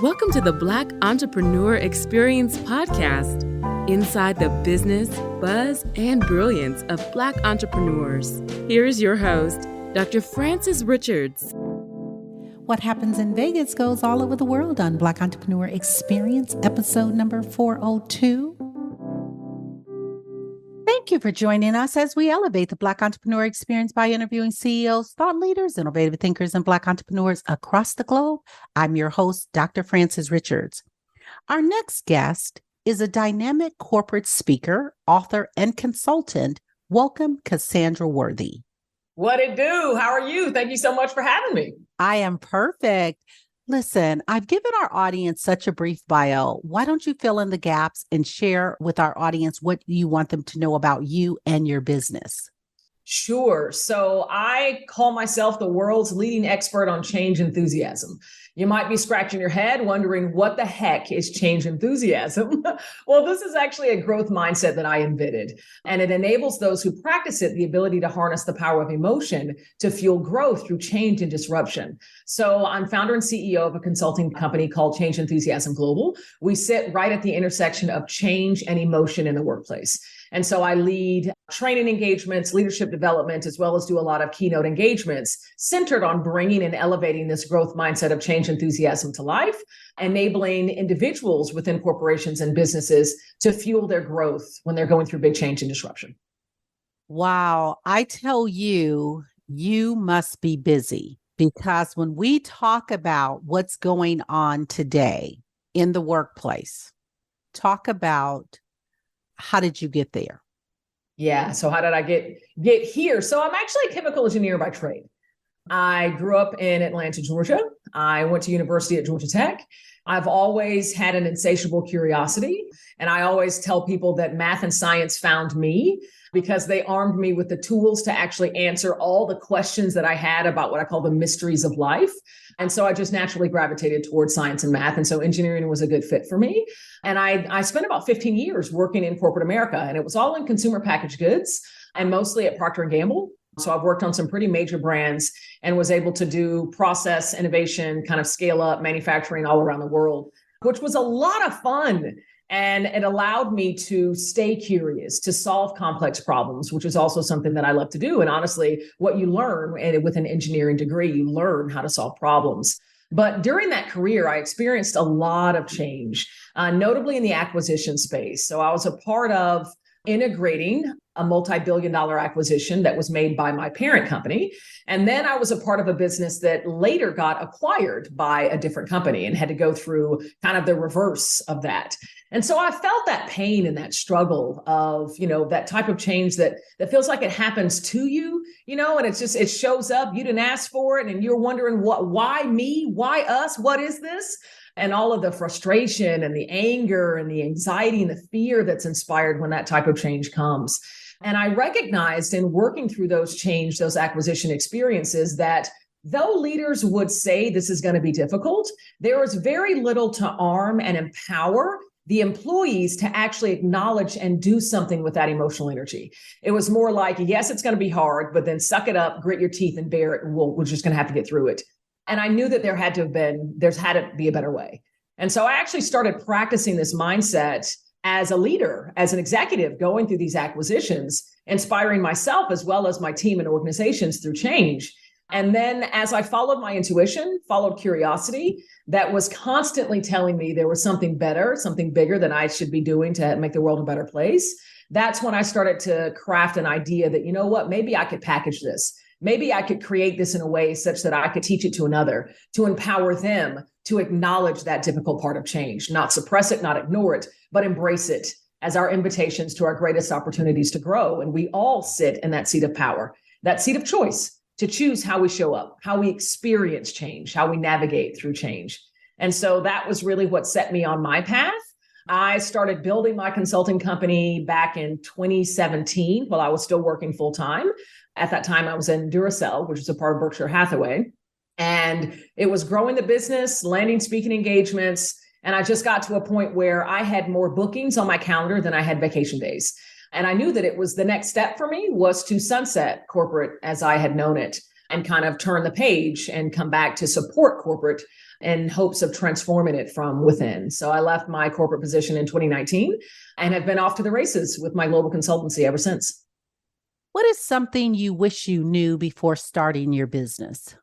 Welcome to the Black Entrepreneur Experience podcast, inside the business, buzz, and brilliance of Black entrepreneurs. Here is your host, Dr. Frances Richards. What happens in Vegas goes all over the world on Black Entrepreneur Experience, episode number 402. Thank you for joining us as we elevate the Black Entrepreneur Experience by interviewing CEOs, thought leaders, innovative thinkers, and Black entrepreneurs across the globe. I'm your host, Dr. Frances Richards. Our next guest is a dynamic corporate speaker, author, and consultant. Welcome, Cassandra Worthy. What it do? How are you? Thank you so much for having me. I am perfect. Listen, I've given our audience such a brief bio. Why don't you fill in the gaps and share with our audience what you want them to know about you and your business? Sure. So I call myself the world's leading expert on change enthusiasm. You might be scratching your head wondering what the heck is change enthusiasm? Well, this is actually a growth mindset that I invented, and it enables those who practice it the ability to harness the power of emotion to fuel growth through change and disruption. So I'm founder and CEO of a consulting company called Change Enthusiasm Global. We sit right at the intersection of change and emotion in the workplace. And so I lead training engagements, leadership development, as well as do a lot of keynote engagements centered on bringing and elevating this growth mindset of change enthusiasm to life, enabling individuals within corporations and businesses to fuel their growth when they're going through big change and disruption. Wow. I tell you, you must be busy, because when we talk about what's going on today in the workplace, talk about how did you get there? Yeah. So how did I get here? So I'm actually a chemical engineer by trade. I grew up in Atlanta, Georgia. I went to university at Georgia Tech. I've always had an insatiable curiosity. And I always tell people that math and science found me because they armed me with the tools to actually answer all the questions that I had about what I call the mysteries of life. And so I just naturally gravitated towards science and math. And so engineering was a good fit for me. And I spent about 15 years working in corporate America, and it was all in consumer packaged goods and mostly at Procter & Gamble. So I've worked on some pretty major brands and was able to do process innovation, kind of scale up manufacturing all around the world, which was a lot of fun. And it allowed me to stay curious, to solve complex problems, which is also something that I love to do. And honestly, what you learn with an engineering degree, you learn how to solve problems. But during that career, I experienced a lot of change, notably in the acquisition space. So I was a part of integrating a multi-billion-dollar acquisition that was made by my parent company. And then I was a part of a business that later got acquired by a different company and had to go through kind of the reverse of that. And so I felt that pain and that struggle of, that type of change that feels like it happens to you, and it shows up, you didn't ask for it, and you're wondering why me? Why us? What is this? And all of the frustration and the anger and the anxiety and the fear that's inspired when that type of change comes. And I recognized in working through those acquisition experiences, that though leaders would say this is going to be difficult, there was very little to arm and empower the employees to actually acknowledge and do something with that emotional energy. It was more like, yes, it's going to be hard, but then suck it up, grit your teeth and bear it. And we're just going to have to get through it. And I knew that there's had to be a better way. And so I actually started practicing this mindset as a leader, as an executive going through these acquisitions, inspiring myself as well as my team and organizations through change. And then as I followed my intuition, followed curiosity, that was constantly telling me there was something better, something bigger that I should be doing to make the world a better place. That's when I started to craft an idea that, maybe I could package this. Maybe I could create this in a way such that I could teach it to another, to empower them to acknowledge that difficult part of change, not suppress it, not ignore it, but embrace it as our invitations to our greatest opportunities to grow. And we all sit in that seat of power, that seat of choice, to choose how we show up, how we experience change, how we navigate through change. And so that was really what set me on my path. I started building my consulting company back in 2017 while I was still working full time. At that time, I was in Duracell, which is a part of Berkshire Hathaway. And it was growing the business, landing speaking engagements. And I just got to a point where I had more bookings on my calendar than I had vacation days. And I knew that it was the next step for me was to sunset corporate as I had known it. and kind of turn the page and come back to support corporate in hopes of transforming it from within. So I left my corporate position in 2019 and have been off to the races with my global consultancy ever since. What is something you wish you knew before starting your business?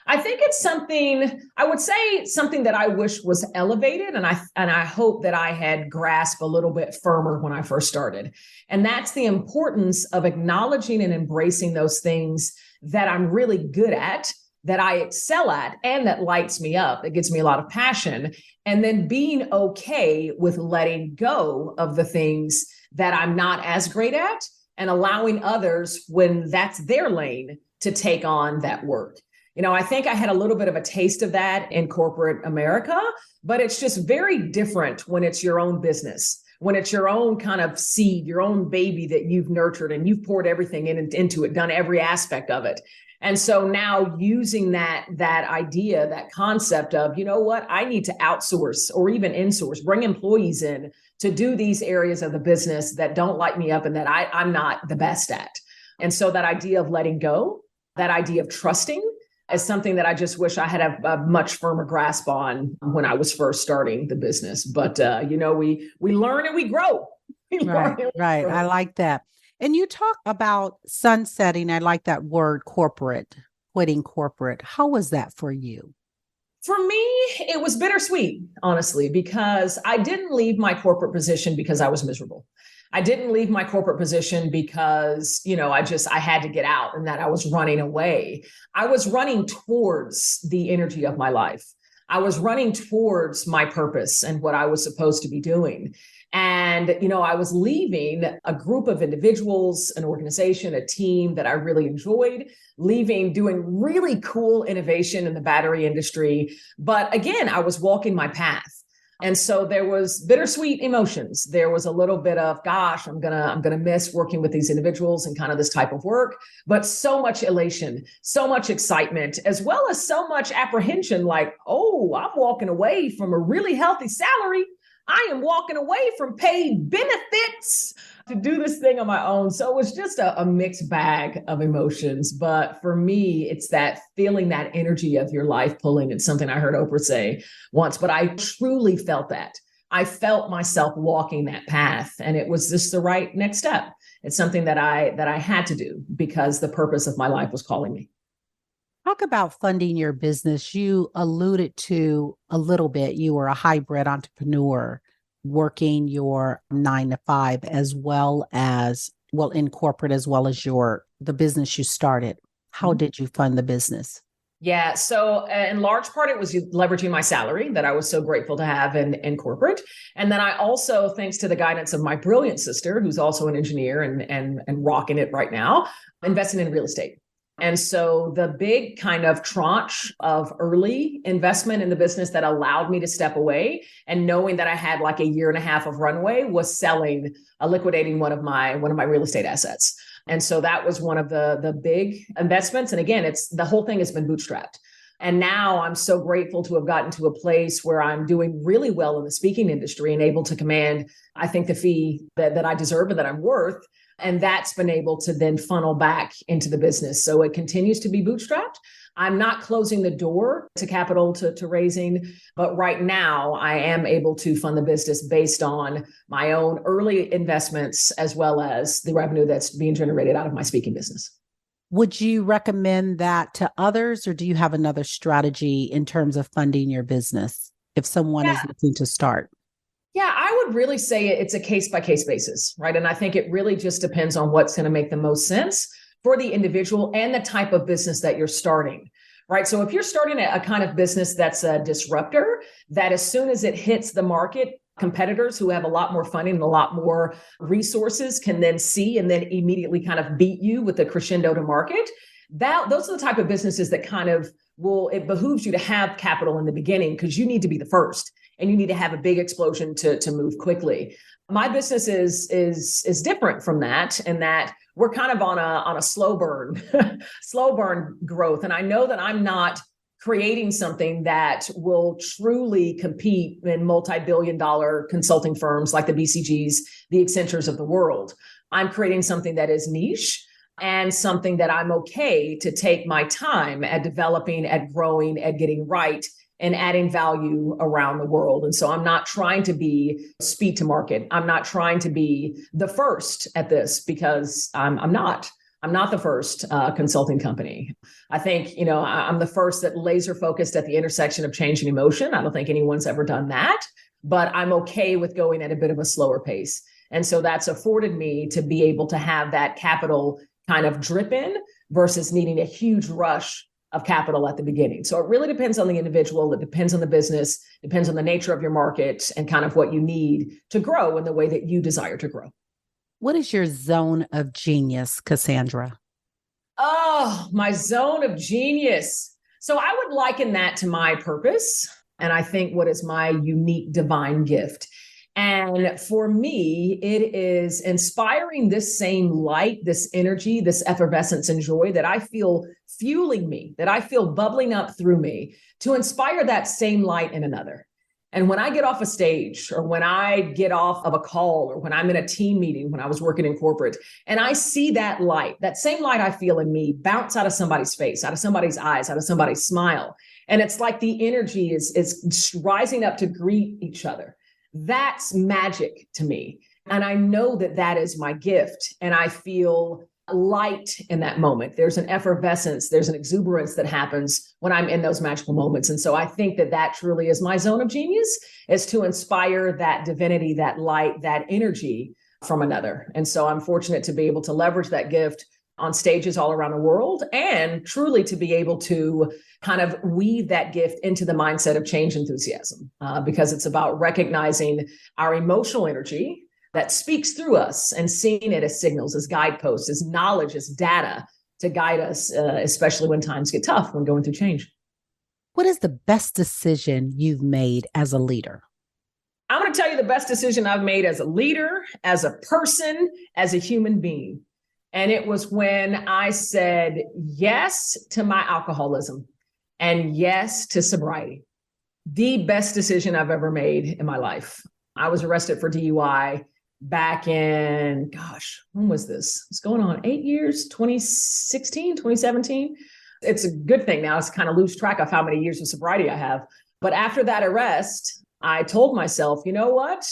I think it's something, I would say something that I wish was elevated, and I hope that I had grasped a little bit firmer when I first started. And that's the importance of acknowledging and embracing those things that I'm really good at, that I excel at, and that lights me up, that gives me a lot of passion. And then being okay with letting go of the things that I'm not as great at and allowing others, when that's their lane, to take on that work. I think I had a little bit of a taste of that in corporate America, but it's just very different when it's your own business, when it's your own kind of seed, your own baby that you've nurtured and you've poured everything into it, done every aspect of it. And so now using that idea, that concept of, you know what, I need to outsource or even insource, bring employees in to do these areas of the business that don't light me up and that I'm not the best at. And so that idea of letting go, that idea of trusting, is something that I just wish I had a much firmer grasp on when I was first starting the business. But, we learn and we grow. Right. I like that. And you talk about sunsetting. I like that word, corporate, quitting corporate. How was that for you? For me, it was bittersweet, honestly, because I didn't leave my corporate position because I was miserable. I didn't leave my corporate position because, I had to get out and that I was running away. I was running towards the energy of my life. I was running towards my purpose and what I was supposed to be doing. And, I was leaving a group of individuals, an organization, a team that I really enjoyed, doing really cool innovation in the battery industry. But again, I was walking my path. And so there was bittersweet emotions. There was a little bit of, gosh, I'm gonna miss working with these individuals and kind of this type of work, but so much elation, so much excitement, as well as so much apprehension, like, oh, I'm walking away from a really healthy salary. I am walking away from paid benefits to do this thing on my own. So it was just a mixed bag of emotions. But for me, it's that feeling, that energy of your life pulling. It's something I heard Oprah say once, but I truly felt that. I felt myself walking that path, and it was just the right next step. It's something that I had to do because the purpose of my life was calling me. Talk about funding your business. You alluded to a little bit. You were a hybrid entrepreneur working your 9 to 5 as well as, in corporate, as well as the business you started. How did you fund the business? Yeah. So in large part, it was leveraging my salary that I was so grateful to have in corporate. And then I also, thanks to the guidance of my brilliant sister, who's also an engineer and rocking it right now, investing in real estate. And so the big kind of tranche of early investment in the business that allowed me to step away and knowing that I had like a year and a half of runway was liquidating one of my real estate assets. And so that was one of the big investments. And again, the whole thing has been bootstrapped. And now I'm so grateful to have gotten to a place where I'm doing really well in the speaking industry and able to command, I think, the fee that I deserve and that I'm worth. And that's been able to then funnel back into the business. So it continues to be bootstrapped. I'm not closing the door to capital to raising, but right now I am able to fund the business based on my own early investments as well as the revenue that's being generated out of my speaking business. Would you recommend that to others, or do you have another strategy in terms of funding your business if someone is looking to start? Yeah, I would really say it's a case-by-case basis, right? And I think it really just depends on what's going to make the most sense for the individual and the type of business that you're starting, right? So if you're starting a kind of business that's a disruptor, that as soon as it hits the market, competitors who have a lot more funding and a lot more resources can then see and then immediately kind of beat you with the crescendo to market, those are the type of businesses that kind of it behooves you to have capital in the beginning because you need to be the first. And you need to have a big explosion to move quickly. My business is different from that, in that we're kind of on a slow burn growth. And I know that I'm not creating something that will truly compete in multi-billion-dollar consulting firms like the BCGs, the Accentures of the world. I'm creating something that is niche, and something that I'm okay to take my time at developing, at growing, at getting right, and adding value around the world. And so I'm not trying to be speed to market. I'm not trying to be the first at this because I'm not. I'm not the first consulting company. I think, I'm the first that laser focused at the intersection of change and emotion. I don't think anyone's ever done that, but I'm okay with going at a bit of a slower pace. And so that's afforded me to be able to have that capital kind of drip in versus needing a huge rush of capital at the beginning. So it really depends on the individual. It depends on the business, depends on the nature of your market and kind of what you need to grow in the way that you desire to grow. What is your zone of genius, Cassandra? Oh, my zone of genius. So I would liken that to my purpose. And I think what is my unique divine gift. And for me, it is inspiring this same light, this energy, this effervescence and joy that I feel fueling me, that I feel bubbling up through me to inspire that same light in another. And when I get off a stage or when I get off of a call or when I'm in a team meeting, when I was working in corporate, and I see that light, that same light I feel in me bounce out of somebody's face, out of somebody's eyes, out of somebody's smile. And it's like the energy is rising up to greet each other. That's magic to me. And I know that that is my gift. And I feel light in that moment. There's an effervescence, there's an exuberance that happens when I'm in those magical moments. And so I think that that truly is my zone of genius, is to inspire that divinity, that light, that energy from another. And so I'm fortunate to be able to leverage that gift on stages all around the world and truly to be able to kind of weave that gift into the mindset of change enthusiasm, because it's about recognizing our emotional energy that speaks through us and seeing it as signals, as guideposts, as knowledge, as data to guide us, especially when times get tough, when going through change. What is the best decision you've made as a leader? I'm going to tell you the best decision I've made as a leader, as a person, as a human being. And it was when I said yes to my alcoholism and yes to sobriety. The best decision I've ever made in my life. I was arrested for DUI back in, when was this? It's going on 8 years, 2016, 2017. It's a good thing now. It's kind of lose track of how many years of sobriety I have. But after that arrest, I told myself, you know what?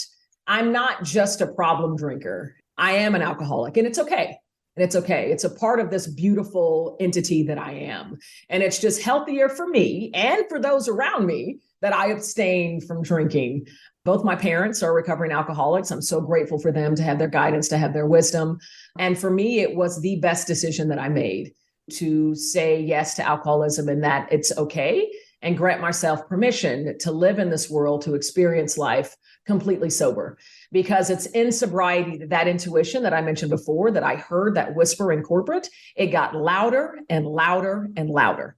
I'm not just a problem drinker. I am an alcoholic, and it's okay. And it's okay. It's a part of this beautiful entity that I am. And it's just healthier for me and for those around me that I abstain from drinking. Both my parents are recovering alcoholics. I'm so grateful for them to have their guidance, to have their wisdom. And for me, it was the best decision that I made to say yes to alcoholism and that it's okay, and grant myself permission to live in this world, to experience life completely sober. Because it's in sobriety that intuition that I mentioned before, that I heard that whisper in corporate, it got louder and louder and louder.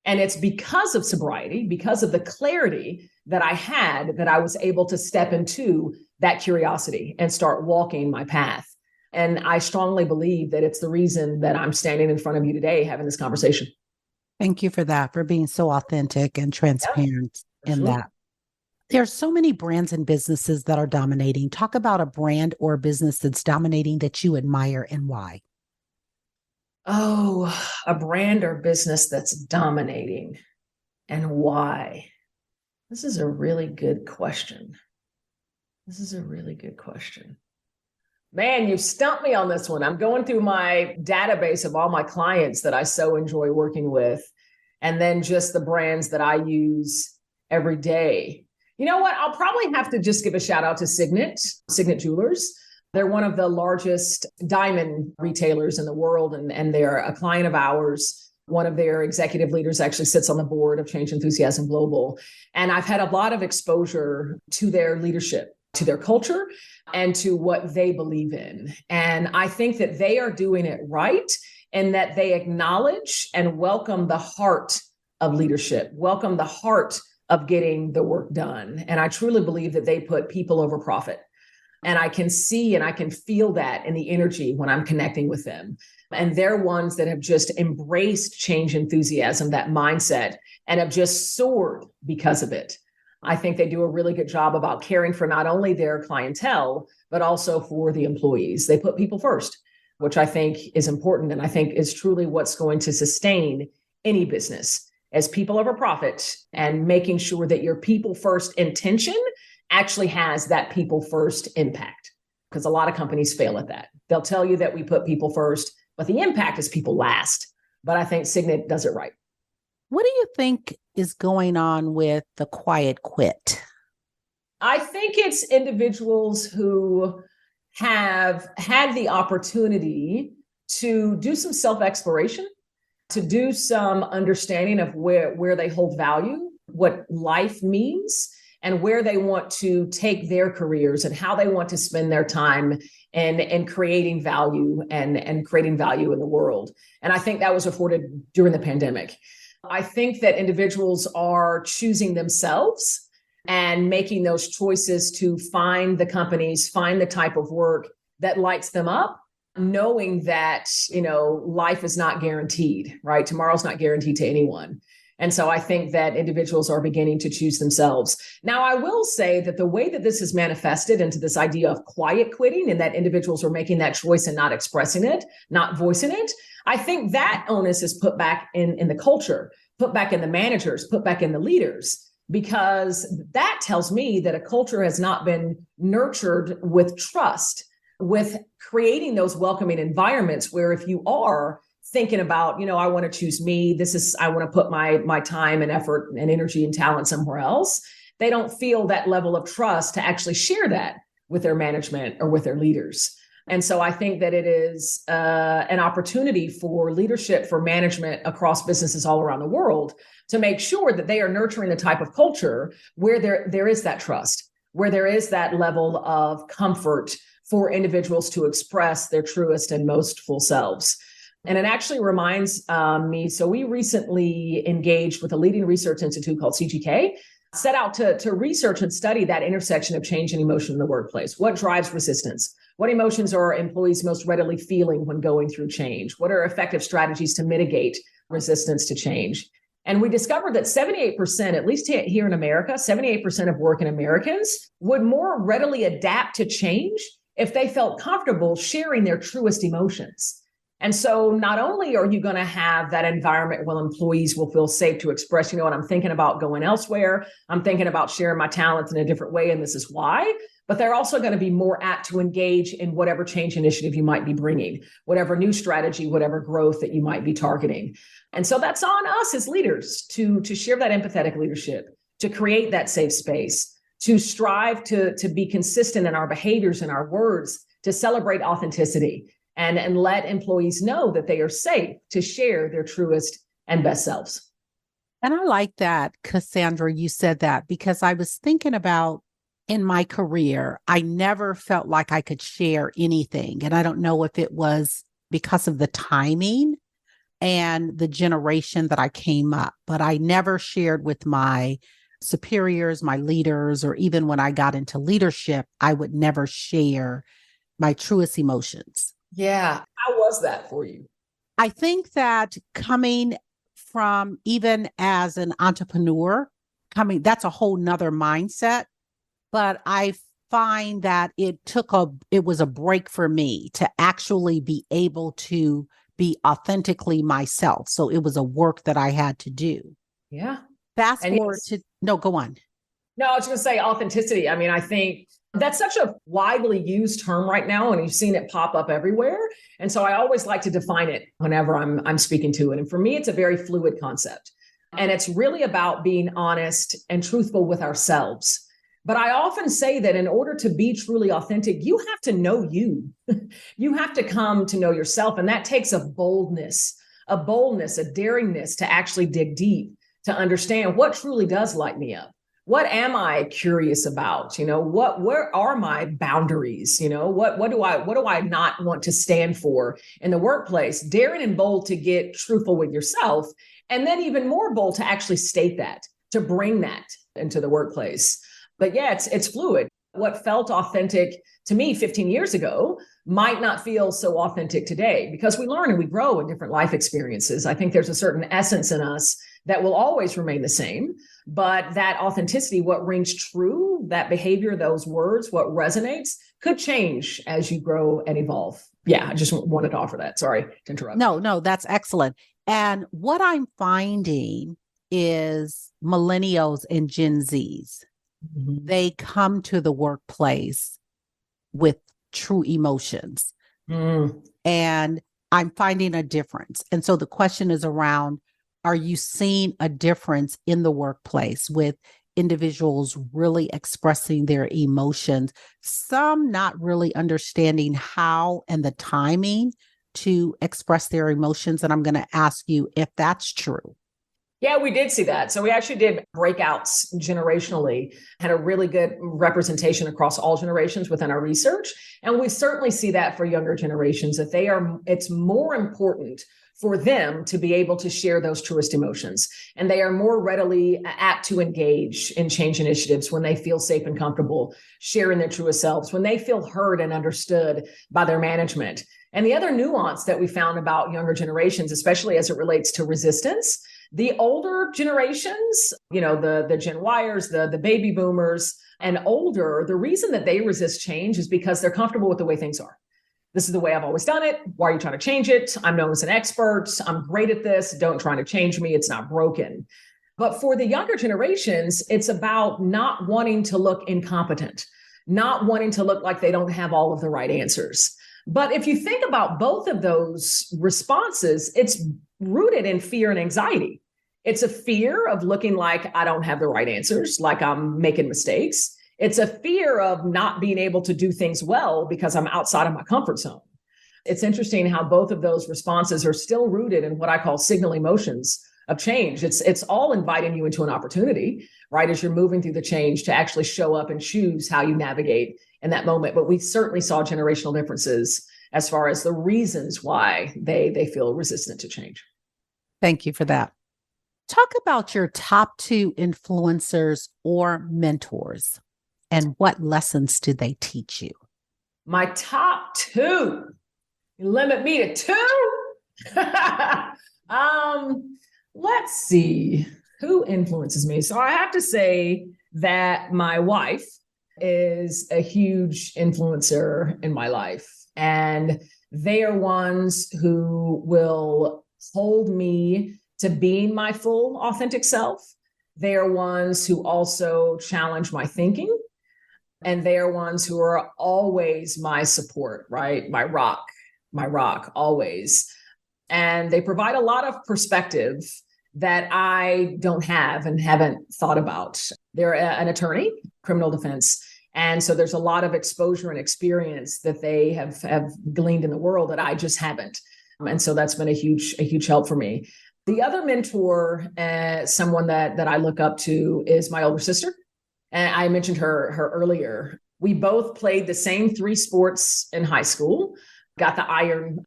And it's because of sobriety, because of the clarity that I had, that I was able to step into that curiosity and start walking my path. And I strongly believe that it's the reason that I'm standing in front of you today having this conversation. Thank you for that, for being so authentic and transparent in that. There are so many brands and businesses that are dominating. Talk about a brand or a business that's dominating that you admire and why. Oh, a brand or business that's dominating and why? This is a really good question. Man, you stumped me on this one. I'm going through my database of all my clients that I so enjoy working with, and then just the brands that I use every day. You know what? I'll probably have to just give a shout out to Signet Jewelers. They're one of the largest diamond retailers in the world, and they're a client of ours. One of their executive leaders actually sits on the board of Change Enthusiasm Global. And I've had a lot of exposure to their leadership, to their culture, and to what they believe in. And I think that they are doing it right, and that they acknowledge and welcome the heart of leadership, welcome the heart of getting the work done. And I truly believe that they put people over profit. And I can see and I can feel that in the energy when I'm connecting with them. And they're ones that have just embraced change enthusiasm, that mindset, and have just soared because of it. I think they do a really good job about caring for not only their clientele, but also for the employees. They put people first. which I think is important. And I think is truly what's going to sustain any business as people over profit, and making sure that your people first intention actually has that people first impact. Because a lot of companies fail at that. They'll tell you that we put people first, but the impact is people last. But I think Signet does it right. What do you think is going on with the quiet quit? I think it's individuals who have had the opportunity to do some self-exploration, to do some understanding of where they hold value, what life means, and where they want to take their careers and how they want to spend their time and creating value and creating value in the world. And I think that was afforded during the pandemic. I think that individuals are choosing themselves and making those choices to find the companies, find the type of work that lights them up, knowing that, life is not guaranteed, right? Tomorrow's not guaranteed to anyone. And so I think that individuals are beginning to choose themselves. Now, I will say that the way that this is manifested into this idea of quiet quitting, and that individuals are making that choice and not expressing it, not voicing it, I think that onus is put back in the culture, put back in the managers, put back in the leaders, because that tells me that a culture has not been nurtured with trust, with creating those welcoming environments where if you are thinking about, I want to choose me, I want to put my time and effort and energy and talent somewhere else, they don't feel that level of trust to actually share that with their management or with their leaders. And so I think that it is an opportunity for leadership, for management across businesses all around the world to make sure that they are nurturing the type of culture where there is that trust, where there is that level of comfort for individuals to express their truest and most full selves. And it actually reminds me, so we recently engaged with a leading research institute called CGK, set out to research and study that intersection of change and emotion in the workplace. What drives resistance? What emotions are employees most readily feeling when going through change? What are effective strategies to mitigate resistance to change? And we discovered that 78%, at least here in America, 78% of working Americans would more readily adapt to change if they felt comfortable sharing their truest emotions. And so not only are you going to have that environment where employees will feel safe to express, what, I'm thinking about going elsewhere, I'm thinking about sharing my talents in a different way, and this is why, but they're also going to be more apt to engage in whatever change initiative you might be bringing, whatever new strategy, whatever growth that you might be targeting. And so that's on us as leaders to share that empathetic leadership, to create that safe space, to strive to be consistent in our behaviors and our words, to celebrate authenticity, and let employees know that they are safe to share their truest and best selves. And I like that, Cassandra, you said that, because I was thinking about in my career, I never felt like I could share anything. And I don't know if it was because of the timing and the generation that I came up, but I never shared with my superiors, my leaders, or even when I got into leadership, I would never share my truest emotions. Yeah. How was that for you? I think that coming from, even as an entrepreneur, that's a whole nother mindset. But I find that it was a break for me to actually be able to be authentically myself. So it was a work that I had to do. Yeah. Fast forward to, no, go on. No, I was going to say authenticity. I mean, I think that's such a widely used term right now, and you've seen it pop up everywhere. And so I always like to define it whenever I'm speaking to it. And for me, it's a very fluid concept. And it's really about being honest and truthful with ourselves. But I often say that in order to be truly authentic, you have to know you. You have to come to know yourself. And that takes a boldness, a daringness to actually dig deep, to understand what truly does light me up. What am I curious about? Where are my boundaries? What do I not want to stand for in the workplace? Daring and bold to get truthful with yourself, and then even more bold to actually state that, to bring that into the workplace. But yeah, it's fluid. What felt authentic to me 15 years ago might not feel so authentic today, because we learn and we grow in different life experiences. I think there's a certain essence in us that will always remain the same. But that authenticity, what rings true, that behavior, those words, what resonates could change as you grow and evolve. Yeah, I just wanted to offer that. Sorry to interrupt. No, that's excellent. And what I'm finding is millennials and Gen Zs, they come to the workplace with true emotions. And I'm finding a difference. And so the question is around, are you seeing a difference in the workplace with individuals really expressing their emotions, some not really understanding how and the timing to express their emotions? And I'm going to ask you if that's true. Yeah, we did see that. So we actually did breakouts generationally, had a really good representation across all generations within our research. And we certainly see that for younger generations, that it's more important for them to be able to share those truest emotions. And they are more readily apt to engage in change initiatives when they feel safe and comfortable sharing their truest selves, when they feel heard and understood by their management. And the other nuance that we found about younger generations, especially as it relates to resistance, the older generations, the Gen Yers, the baby boomers and older, the reason that they resist change is because they're comfortable with the way things are. This is the way I've always done it. Why are you trying to change it? I'm known as an expert. I'm great at this. Don't try to change me. It's not broken. But for the younger generations, it's about not wanting to look incompetent, not wanting to look like they don't have all of the right answers. But if you think about both of those responses, it's rooted in fear and anxiety. It's a fear of looking like I don't have the right answers, like I'm making mistakes. It's a fear of not being able to do things well because I'm outside of my comfort zone. It's interesting how both of those responses are still rooted in what I call signal emotions of change. It's all inviting you into an opportunity, right? As you're moving through the change to actually show up and choose how you navigate in that moment. But we certainly saw generational differences as far as the reasons why they feel resistant to change. Thank you for that. Talk about your top 2 influencers or mentors and what lessons do they teach you? My top 2, you limit me to 2? Let's see, who influences me? So I have to say that my wife is a huge influencer in my life. And they are ones who will hold me to being my full authentic self. They are ones who also challenge my thinking. And they are ones who are always my support, right? My rock, always. And they provide a lot of perspective that I don't have and haven't thought about. They're an attorney, criminal defense. And so there's a lot of exposure and experience that they have gleaned in the world that I just haven't. And so that's been a huge help for me. The other mentor, someone that I look up to, is my older sister. And I mentioned her earlier. We both played the same 3 sports in high school. Got the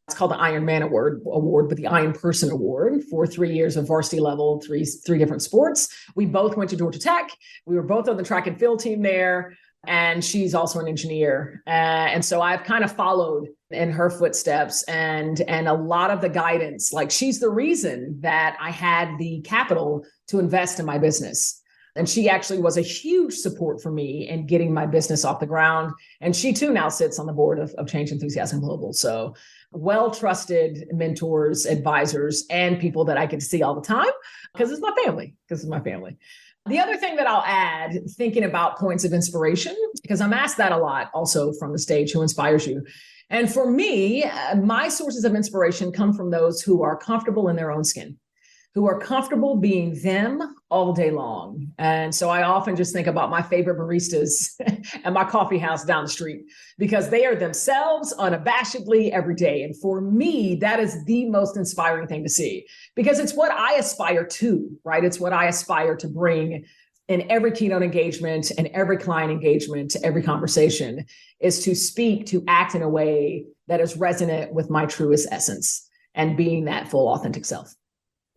it's called the Iron Man Award, but the Iron Person Award for 3 years of varsity level, three different sports. We both went to Georgia Tech. We were both on the track and field team there. And she's also an engineer. And so I've kind of followed in her footsteps and a lot of the guidance. Like, she's the reason that I had the capital to invest in my business. And she actually was a huge support for me in getting my business off the ground. And she too now sits on the board of Change Enthusiasm Global. So well-trusted mentors, advisors, and people that I get to see all the time because it's my family. The other thing that I'll add, thinking about points of inspiration, because I'm asked that a lot also from the stage, who inspires you? And for me, my sources of inspiration come from those who are comfortable in their own skin, who are comfortable being them all day long. And so I often just think about my favorite baristas at my coffee house down the street, because they are themselves unabashedly every day. And for me, that is the most inspiring thing to see, because it's what I aspire to, right? It's what I aspire to bring in every keynote engagement and every client engagement, every conversation, is to speak, to act in a way that is resonant with my truest essence and being that full authentic self.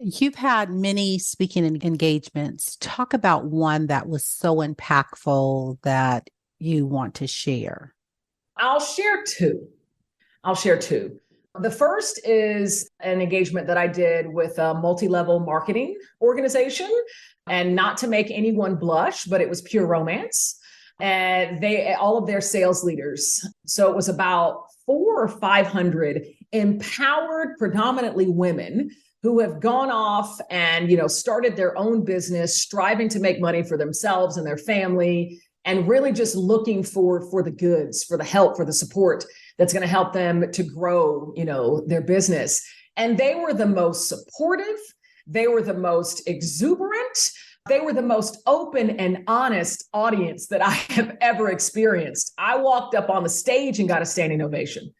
You've had many speaking engagements. Talk about one that was so impactful that you want to share. I'll share two. The first is an engagement that I did with a multi-level marketing organization, and not to make anyone blush, but it was pure romance. And all of their sales leaders. So it was about 400 or 500 empowered, predominantly women who have gone off and, started their own business, striving to make money for themselves and their family, and really just looking for the goods, for the help, for the support that's going to help them to grow, their business. And they were the most supportive. They were the most exuberant. They were the most open and honest audience that I have ever experienced. I walked up on the stage and got a standing ovation.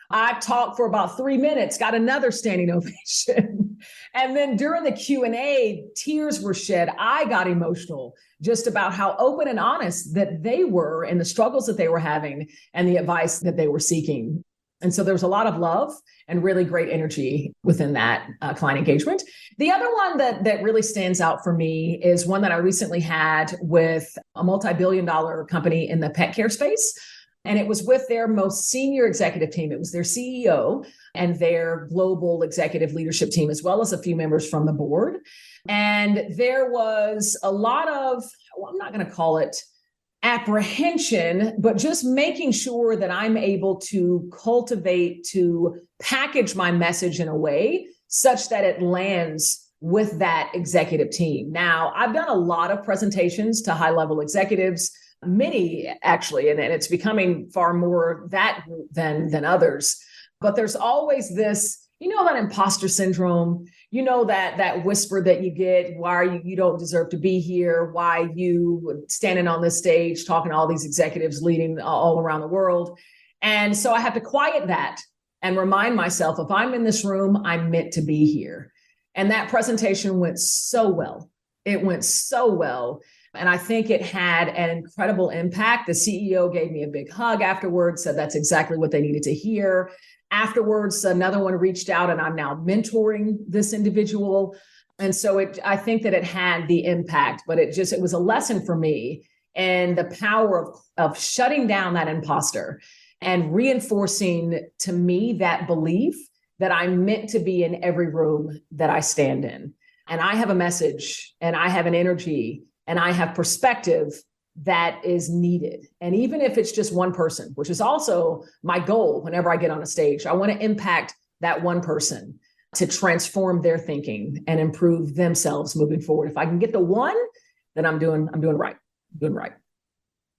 I talked for about 3 minutes, got another standing ovation. And then during the Q&A, tears were shed. I got emotional just about how open and honest that they were and the struggles that they were having and the advice that they were seeking. And so there was a lot of love and really great energy within that client engagement. The other one that really stands out for me is one that I recently had with a multi-billion-dollar company in the pet care space. And it was with their most senior executive team. It was their CEO and their global executive leadership team, as well as a few members from the board. And there was a lot of, I'm not going to call it apprehension, but just making sure that I'm able to cultivate, to package my message in a way such that it lands with that executive team. Now, I've done a lot of presentations to high-level executives, many actually, and it's becoming far more that group than others. But there's always this, that imposter syndrome, that whisper that you get, why are you don't deserve to be here, why you standing on this stage talking to all these executives leading all around the world. And so I have to quiet that and remind myself, if I'm in this room, I'm meant to be here. And that presentation went so well. It went so well. And I think it had an incredible impact. The CEO gave me a big hug afterwards, said that's exactly what they needed to hear. Afterwards, another one reached out, and I'm now mentoring this individual. And so I think that it had the impact, but it was a lesson for me and the power of shutting down that imposter and reinforcing to me that belief that I'm meant to be in every room that I stand in. And I have a message, and I have an energy, and I have perspective that is needed. And even if it's just one person, which is also my goal whenever I get on a stage, I want to impact that one person to transform their thinking and improve themselves moving forward. If I can get the one, then I'm doing right. I'm doing right.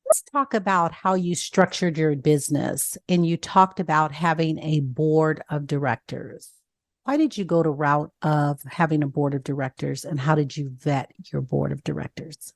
Let's talk about how you structured your business. And you talked about having a board of directors. Why did you go the route of having a board of directors, and how did you vet your board of directors?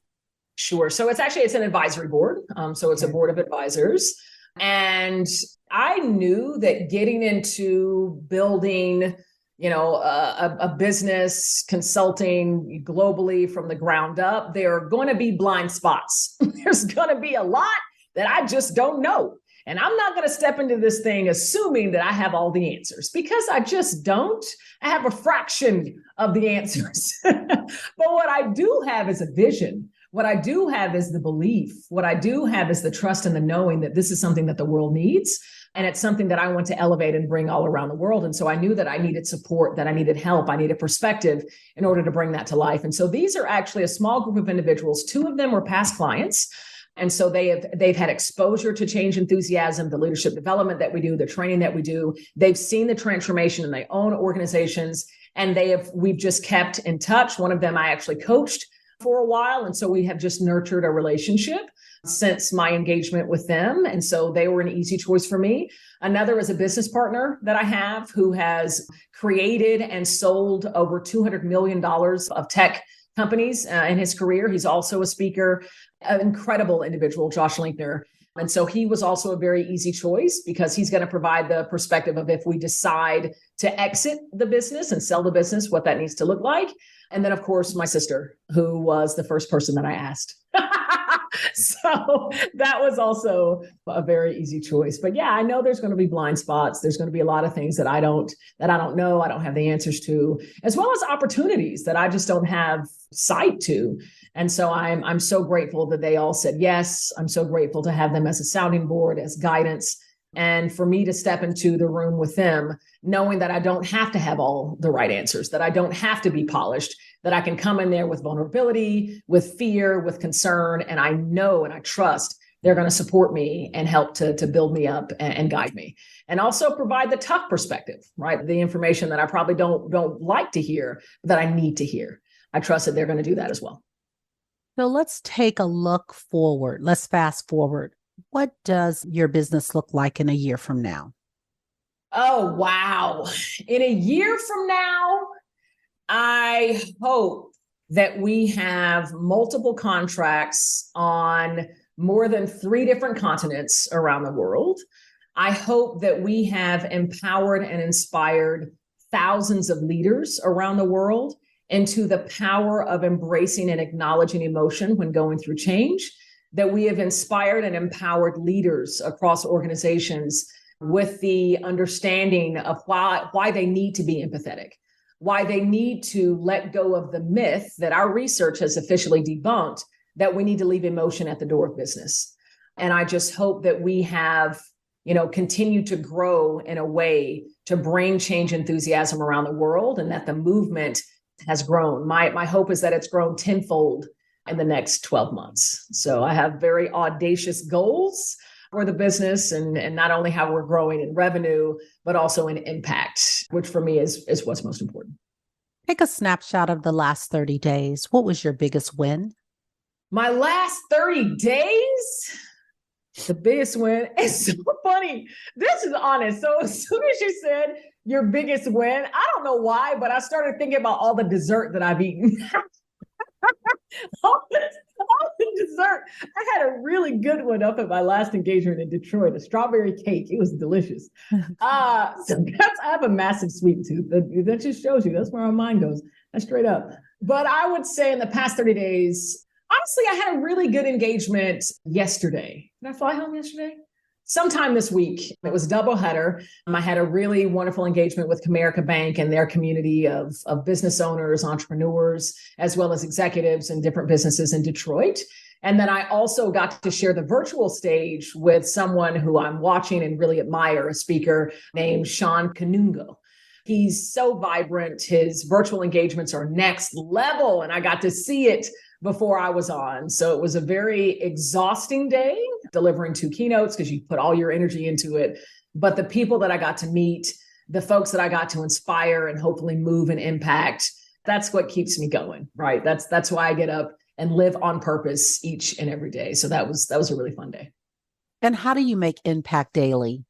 Sure. So it's an advisory board. So it's a board of advisors. And I knew that getting into building, a business consulting globally from the ground up, there are going to be blind spots. There's going to be a lot that I just don't know. And I'm not going to step into this thing assuming that I have all the answers, because I just don't. I have a fraction of the answers. But what I do have is a vision. What I do have is the belief. What I do have is the trust and the knowing that this is something that the world needs. And it's something that I want to elevate and bring all around the world. And so I knew that I needed support, that I needed help, I needed perspective in order to bring that to life. And so these are actually a small group of individuals. 2 of them were past clients. And so they've had exposure to change enthusiasm, the leadership development that we do, the training that we do. They've seen the transformation in their own organizations, and we've just kept in touch. One of them I actually coached for a while. And so we have just nurtured a relationship since my engagement with them. And so they were an easy choice for me. Another is a business partner that I have who has created and sold over $200 million of tech companies in his career. He's also a speaker, an incredible individual, Josh Linkner. And so he was also a very easy choice because he's going to provide the perspective of if we decide to exit the business and sell the business, what that needs to look like. And then, of course, my sister, who was the first person that I asked. So that was also a very easy choice. But yeah, I know there's going to be blind spots. There's going to be a lot of things that I don't know. I don't have the answers to, as well as opportunities that I just don't have sight to. And so I'm so grateful that they all said yes. I'm so grateful to have them as a sounding board, as guidance. And for me to step into the room with them, knowing that I don't have to have all the right answers, that I don't have to be polished, that I can come in there with vulnerability, with fear, with concern, and I know and I trust they're going to support me and help to build me up and guide me. And also provide the tough perspective, right? The information that I probably don't like to hear, that I need to hear. I trust that they're going to do that as well. So let's take a look forward. Let's fast forward. What does your business look like in a year from now? Oh, wow. In a year from now, I hope that we have multiple contracts on more than 3 different continents around the world. I hope that we have empowered and inspired thousands of leaders around the world into the power of embracing and acknowledging emotion when going through change, that we have inspired and empowered leaders across organizations with the understanding of why they need to be empathetic, why they need to let go of the myth that our research has officially debunked, that we need to leave emotion at the door of business. And I just hope that we have, continued to grow in a way to bring change enthusiasm around the world, and that the movement has grown. My hope is that it's grown tenfold in the next 12 months. So I have very audacious goals for the business, and not only how we're growing in revenue, but also in impact, which for me is what's most important. Take a snapshot of the last 30 days. What was your biggest win? My last 30 days, the biggest win. It's so funny. This is honest. So as soon as you said your biggest win, I don't know why, but I started thinking about all the dessert that I've eaten. all the dessert. I had a really good one up at my last engagement in Detroit, a strawberry cake. It was delicious. So I have a massive sweet tooth. That just shows you that's where our mind goes. That's straight up. But I would say in the past 30 days, honestly, I had a really good engagement yesterday. Did I fly home yesterday? Sometime this week. It was a doubleheader. I had a really wonderful engagement with Comerica Bank and their community of business owners, entrepreneurs, as well as executives in different businesses in Detroit. And then I also got to share the virtual stage with someone who I'm watching and really admire, a speaker named Sean Kanungo. He's so vibrant. His virtual engagements are next level, and I got to see it before I was on. So it was a very exhausting day delivering 2 keynotes because you put all your energy into it. But the people that I got to meet, the folks that I got to inspire and hopefully move and impact, that's what keeps me going, right? That's why I get up and live on purpose each and every day. So that was a really fun day. And how do you make impact daily?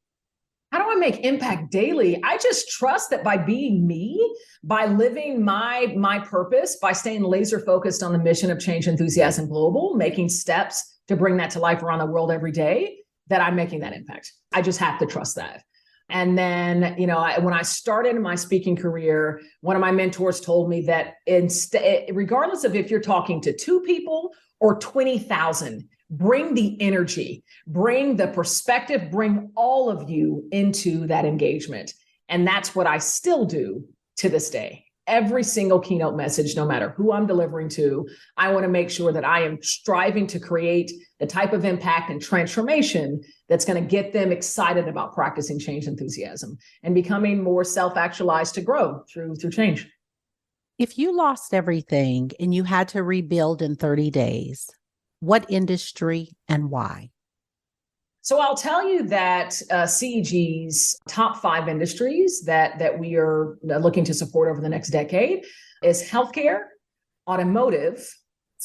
How do I make impact daily? I just trust that by being me, by living my purpose, by staying laser focused on the mission of Change Enthusiasm Global, making steps to bring that to life around the world every day, that I'm making that impact. I just have to trust that. And then, when I started my speaking career, one of my mentors told me that regardless of if you're talking to 2 people or 20,000, bring the energy, bring the perspective, bring all of you into that engagement. And that's what I still do to this day. Every single keynote message, no matter who I'm delivering to, I want to make sure that I am striving to create the type of impact and transformation that's going to get them excited about practicing change enthusiasm and becoming more self-actualized to grow through change. If you lost everything and you had to rebuild in 30 days, what industry and why? So I'll tell you that CEG's top 5 industries that we are looking to support over the next decade is healthcare, automotive,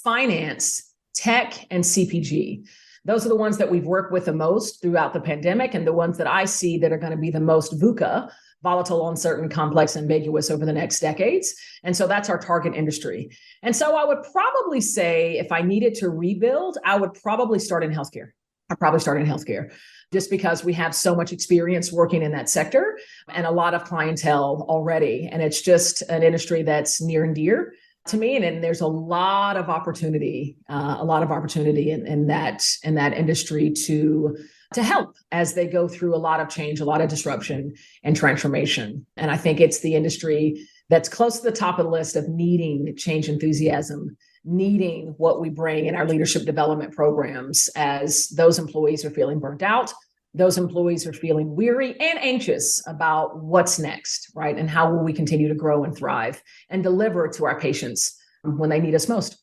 finance, tech, and CPG. Those are the ones that we've worked with the most throughout the pandemic, and the ones that I see that are going to be the most VUCA, volatile, uncertain, complex, ambiguous over the next decades. And so that's our target industry. And so I would probably say if I needed to rebuild, I would probably start in healthcare. I'd probably start in healthcare just because we have so much experience working in that sector and a lot of clientele already. And it's just an industry that's near and dear to me. And there's a lot of opportunity in that industry to help as they go through a lot of change, a lot of disruption and transformation. And I think it's the industry that's close to the top of the list of needing change enthusiasm, needing what we bring in our leadership development programs as those employees are feeling burnt out, those employees are feeling weary and anxious about what's next, right? And how will we continue to grow and thrive and deliver to our patients when they need us most.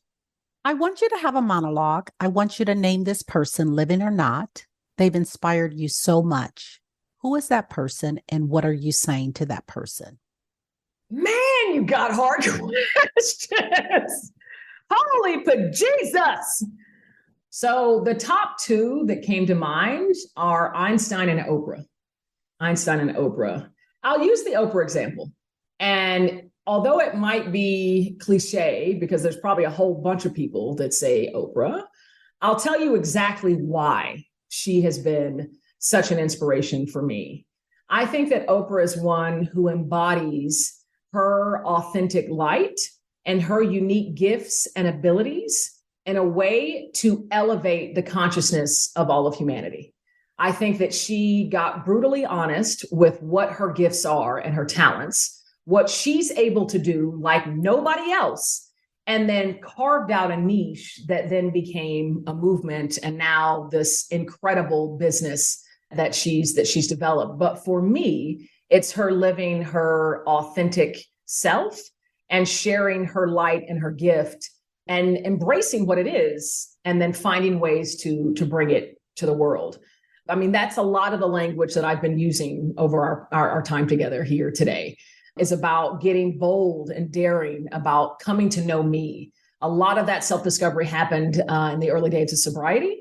I want you to have a monologue. I want you to name this person, living or not. They've inspired you so much. Who is that person and what are you saying to that person? Man, you got hard questions. Holy Jesus. So the top two that came to mind are Einstein and Oprah. Einstein and Oprah. I'll use the Oprah example. And although it might be cliche, because there's probably a whole bunch of people that say Oprah, I'll tell you exactly why she has been such an inspiration for me. I think that Oprah is one who embodies her authentic light and her unique gifts and abilities in a way to elevate the consciousness of all of humanity. I think that she got brutally honest with what her gifts are and her talents, what she's able to do like nobody else, and then carved out a niche that then became a movement and now this incredible business that she's developed. But for me, it's her living her authentic self and sharing her light and her gift and embracing what it is, and then finding ways to bring it to the world. I mean, that's a lot of the language that I've been using over our time together here today, is about getting bold and daring, about coming to know me. A lot of that self-discovery happened in the early days of sobriety,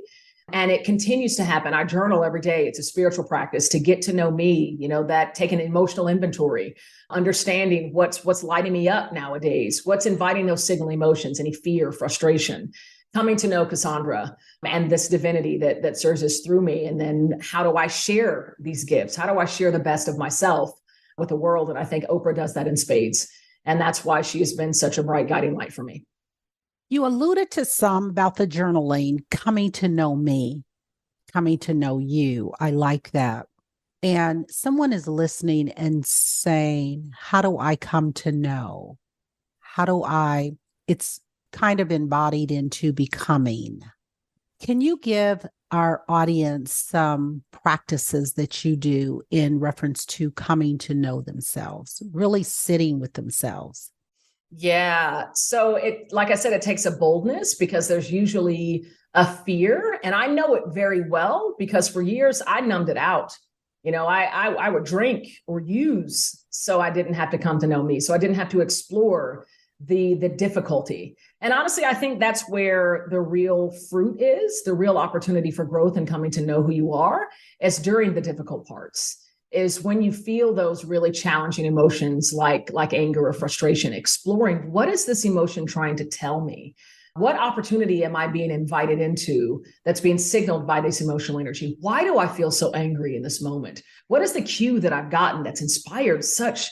and it continues to happen. I journal every day. It's a spiritual practice to get to know me, that taking emotional inventory, understanding what's lighting me up nowadays, what's inviting those signal emotions, any fear, frustration, coming to know Cassandra and this divinity that serves us through me. And then how do I share these gifts? How do I share the best of myself with the world? And I think Oprah does that in spades. And that's why she has been such a bright guiding light for me. You alluded to some about the journaling, coming to know me, coming to know you. I like that. And someone is listening and saying, how do I come to know? It's kind of embodied into becoming. Can you give our audience some practices that you do in reference to coming to know themselves, really sitting with themselves? Yeah. So like I said, it takes a boldness because there's usually a fear. And I know it very well because for years I numbed it out. I would drink or use so I didn't have to come to know me. So I didn't have to explore the difficulty. And honestly, I think that's where the real fruit is, the real opportunity for growth and coming to know who you are is during the difficult parts. Is when you feel those really challenging emotions like anger or frustration, exploring what is this emotion trying to tell me? What opportunity am I being invited into that's being signaled by this emotional energy? Why do I feel so angry in this moment? What is the cue that I've gotten that's inspired such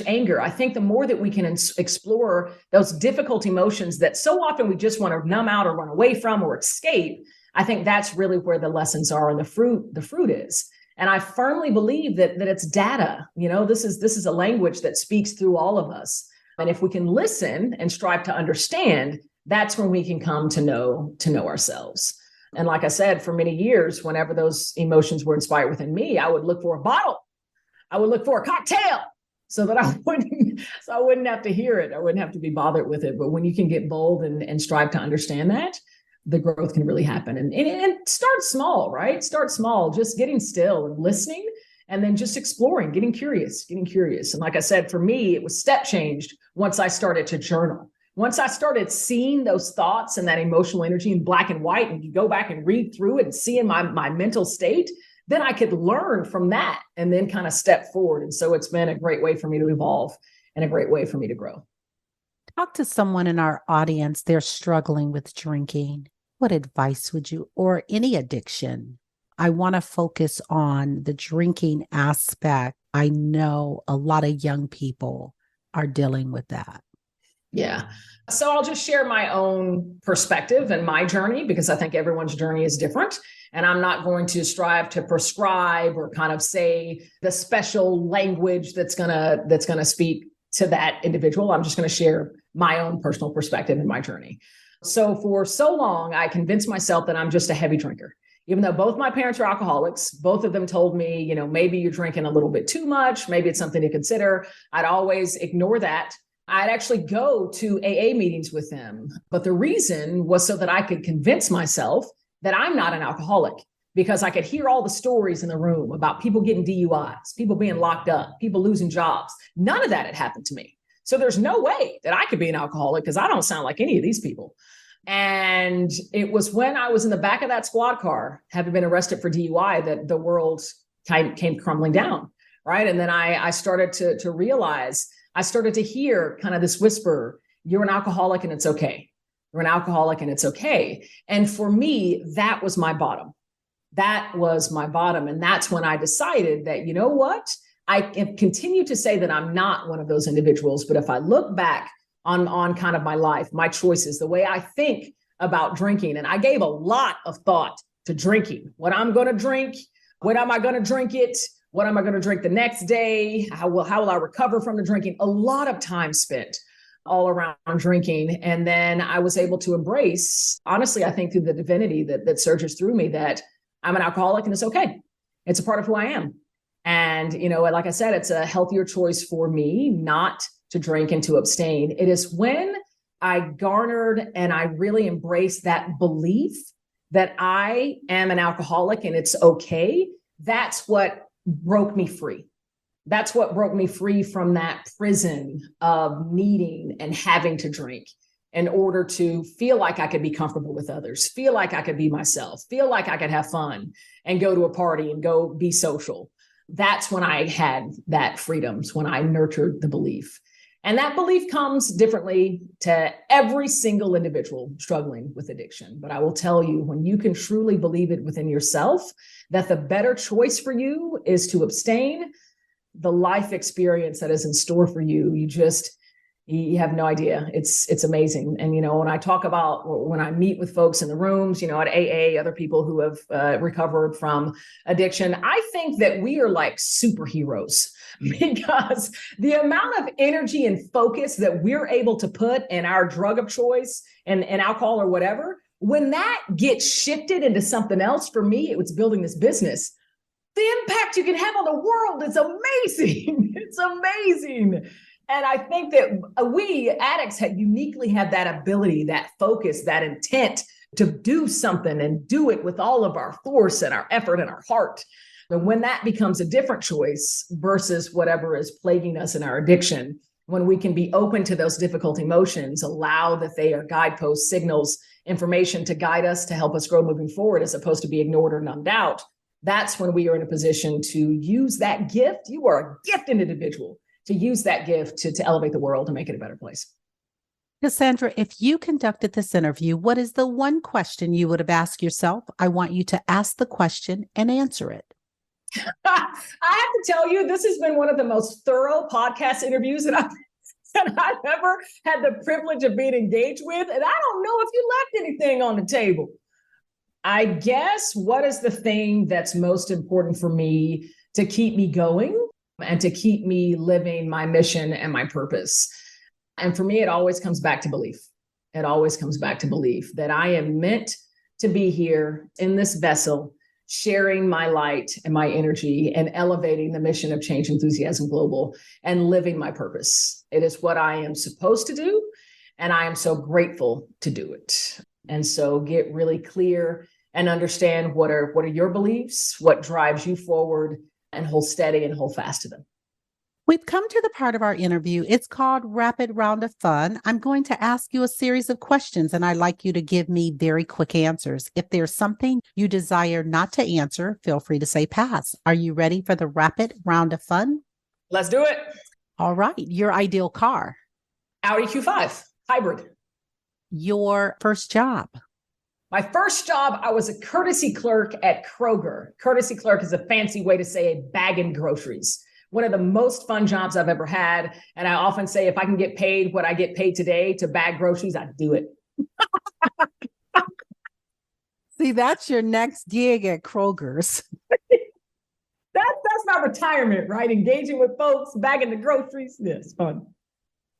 anger? I think the more that we can explore those difficult emotions that so often we just want to numb out or run away from or escape, I think that's really where the lessons are and the fruit is. And I firmly believe that it's data. This is a language that speaks through all of us. And if we can listen and strive to understand, that's when we can come to know ourselves. And like I said, for many years, whenever those emotions were inspired within me, I would look for a bottle. I would look for a cocktail so that I wouldn't have to hear it. I wouldn't have to be bothered with it. But when you can get bold and strive to understand that, the growth can really happen. And start small, right? Start small, just getting still and listening, and then just exploring, getting curious. And like I said, for me, it was step changed once I started to journal. Once I started seeing those thoughts and that emotional energy in black and white, and you go back and read through it and see in my mental state, then I could learn from that and then kind of step forward. And so it's been a great way for me to evolve and a great way for me to grow. Talk to someone in our audience, they're struggling with drinking. What advice would you, or any addiction? I want to focus on the drinking aspect. I know a lot of young people are dealing with that. Yeah. So I'll just share my own perspective and my journey because I think everyone's journey is different. And I'm not going to strive to prescribe or kind of say the special language that's gonna speak to that individual. I'm just going to share my own personal perspective and my journey. So for so long, I convinced myself that I'm just a heavy drinker. Even though both my parents are alcoholics, both of them told me, maybe you're drinking a little bit too much. Maybe it's something to consider. I'd always ignore that. I'd actually go to AA meetings with them. But the reason was so that I could convince myself that I'm not an alcoholic, because I could hear all the stories in the room about people getting DUIs, people being locked up, people losing jobs. None of that had happened to me. So there's no way that I could be an alcoholic because I don't sound like any of these people. And it was when I was in the back of that squad car, having been arrested for DUI, that the world came crumbling down, right? And then I started to realize, I started to hear kind of this whisper, you're an alcoholic and it's okay. You're an alcoholic and it's okay. And for me, that was my bottom. That was my bottom. And that's when I decided that, you know what? I continue to say that I'm not one of those individuals. But if I look back on kind of my life, my choices, the way I think about drinking, and I gave a lot of thought to drinking, what I'm going to drink, when am I going to drink it? What am I going to drink the next day? How will I recover from the drinking? A lot of time spent all around drinking. And then I was able to embrace, honestly, I think through the divinity that surges through me, that I'm an alcoholic and it's okay. It's a part of who I am. And, like I said, it's a healthier choice for me not to drink and to abstain. It is when I garnered and I really embraced that belief that I am an alcoholic and it's okay. That's what broke me free. That's what broke me free from that prison of needing and having to drink in order to feel like I could be comfortable with others, feel like I could be myself, feel like I could have fun and go to a party and go be social. That's when I had that freedom, when I nurtured the belief. And that belief comes differently to every single individual struggling with addiction. But I will tell you, when you can truly believe it within yourself, that the better choice for you is to abstain, the life experience that is in store for you, you have no idea. It's amazing. And, when I talk about, when I meet with folks in the rooms, at AA, other people who have recovered from addiction, I think that we are like superheroes because the amount of energy and focus that we're able to put in our drug of choice and alcohol or whatever, when that gets shifted into something else, for me, it was building this business. The impact you can have on the world is amazing. It's amazing. And I think that we addicts uniquely have that ability, that focus, that intent to do something and do it with all of our force and our effort and our heart. And when that becomes a different choice versus whatever is plaguing us in our addiction, when we can be open to those difficult emotions, allow that they are guideposts, signals, information to guide us, to help us grow moving forward, as opposed to be ignored or numbed out, that's when we are in a position to use that gift. You are a gifted individual. To use that gift to elevate the world and make it a better place. Cassandra, if you conducted this interview, what is the one question you would have asked yourself? I want you to ask the question and answer it. I have to tell you, this has been one of the most thorough podcast interviews that I've ever had the privilege of being engaged with. And I don't know if you left anything on the table. I guess, what is the thing that's most important for me to keep me going and to keep me living my mission and my purpose? And for me, it always comes back to belief. It always comes back to belief that I am meant to be here in this vessel, sharing my light and my energy and elevating the mission of Change Enthusiasm Global and living my purpose. It is what I am supposed to do. And I am so grateful to do it. And so get really clear and understand what are your beliefs, what drives you forward, and hold steady and hold fast to them. We've come to the part of our interview. It's called Rapid Round of Fun. I'm going to ask you a series of questions, and I'd like you to give me very quick answers. If there's something you desire not to answer, feel free to say pass. Are you ready for the Rapid Round of Fun? Let's do it. All right. Your ideal car? Audi Q5, hybrid. Your first job? My first job, I was a courtesy clerk at Kroger. Courtesy clerk is a fancy way to say a bagging groceries. One of the most fun jobs I've ever had. And I often say, if I can get paid what I get paid today to bag groceries, I'd do it. See, that's your next gig at Kroger's. That's my retirement, right? Engaging with folks, bagging the groceries. Yeah, it's fun.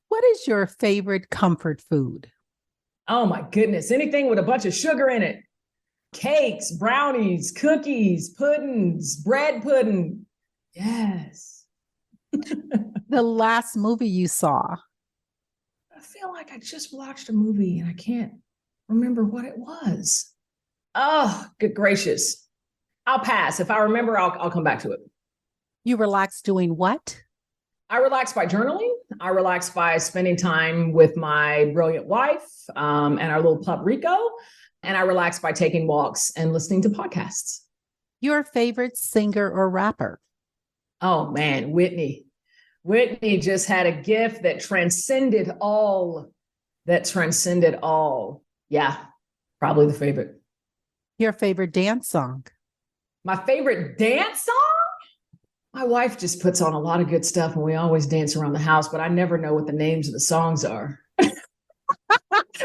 What is your favorite comfort food? Oh my goodness. Anything with a bunch of sugar in it. Cakes, brownies, cookies, puddings, bread pudding. Yes. The last movie you saw? I feel like I just watched a movie and I can't remember what it was. Oh, good gracious. I'll pass. If I remember, I'll come back to it. You relax doing what? I relax by journaling. I relax by spending time with my brilliant wife and our little pup Rico. And I relax by taking walks and listening to podcasts. Your favorite singer or rapper? Oh man, Whitney. Whitney just had a gift that transcended all. Yeah, probably the favorite. Your favorite dance song? My favorite dance song? My wife just puts on a lot of good stuff and we always dance around the house, but I never know what the names of the songs are.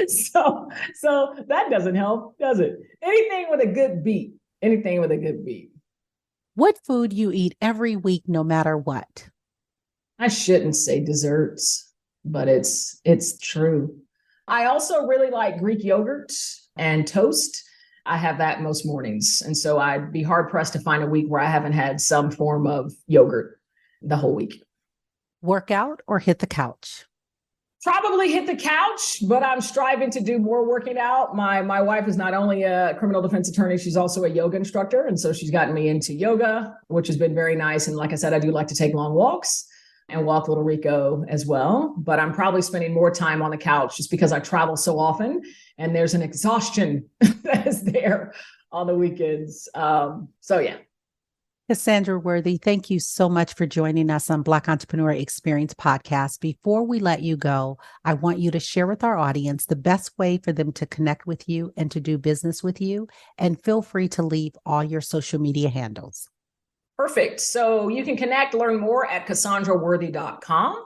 So that doesn't help, does it? Anything with a good beat. What food you eat every week, no matter what? I shouldn't say desserts, but it's true. I also really like Greek yogurt and toast. I have that most mornings. And so I'd be hard pressed to find a week where I haven't had some form of yogurt the whole week. Workout or hit the couch? Probably hit the couch, but I'm striving to do more working out. My wife is not only a criminal defense attorney, she's also a yoga instructor. And so she's gotten me into yoga, which has been very nice. And like I said, I do like to take long walks and walk little Rico as well. But I'm probably spending more time on the couch just because I travel so often and there's an exhaustion that is there on the weekends. So yeah. Cassandra Worthy, thank you so much for joining us on Black Entrepreneur Experience Podcast. Before we let you go, I want you to share with our audience the best way for them to connect with you and to do business with you. And feel free to leave all your social media handles. Perfect. So you can connect, learn more at CassandraWorthy.com.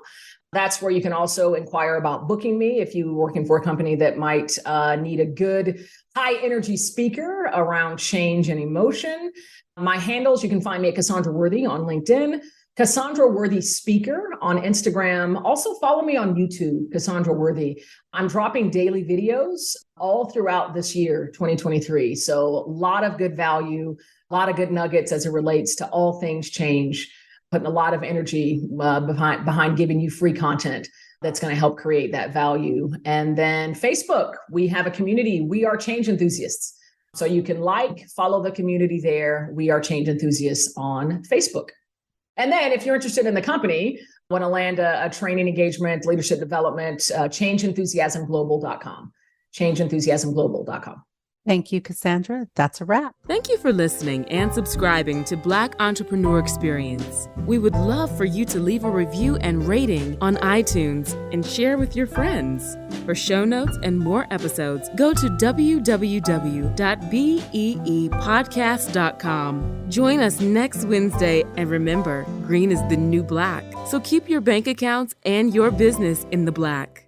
That's where you can also inquire about booking me if you're working for a company that might need a good high energy speaker around change and emotion. My handles, you can find me at Cassandra Worthy on LinkedIn, Cassandra Worthy Speaker on Instagram. Also follow me on YouTube, Cassandra Worthy. I'm dropping daily videos all throughout this year, 2023. So a lot of good value, a lot of good nuggets as it relates to all things change, putting a lot of energy behind giving you free content that's going to help create that value. And then Facebook, we have a community. We are change enthusiasts. So you can follow the community there. We are change enthusiasts on Facebook. And then if you're interested in the company, want to land a training engagement, leadership development, changeenthusiasmglobal.com, changeenthusiasmglobal.com. Thank you, Cassandra. That's a wrap. Thank you for listening and subscribing to Black Entrepreneur Experience. We would love for you to leave a review and rating on iTunes and share with your friends. For show notes and more episodes, go to www.beepodcast.com. Join us next Wednesday, and remember, green is the new black. So keep your bank accounts and your business in the black.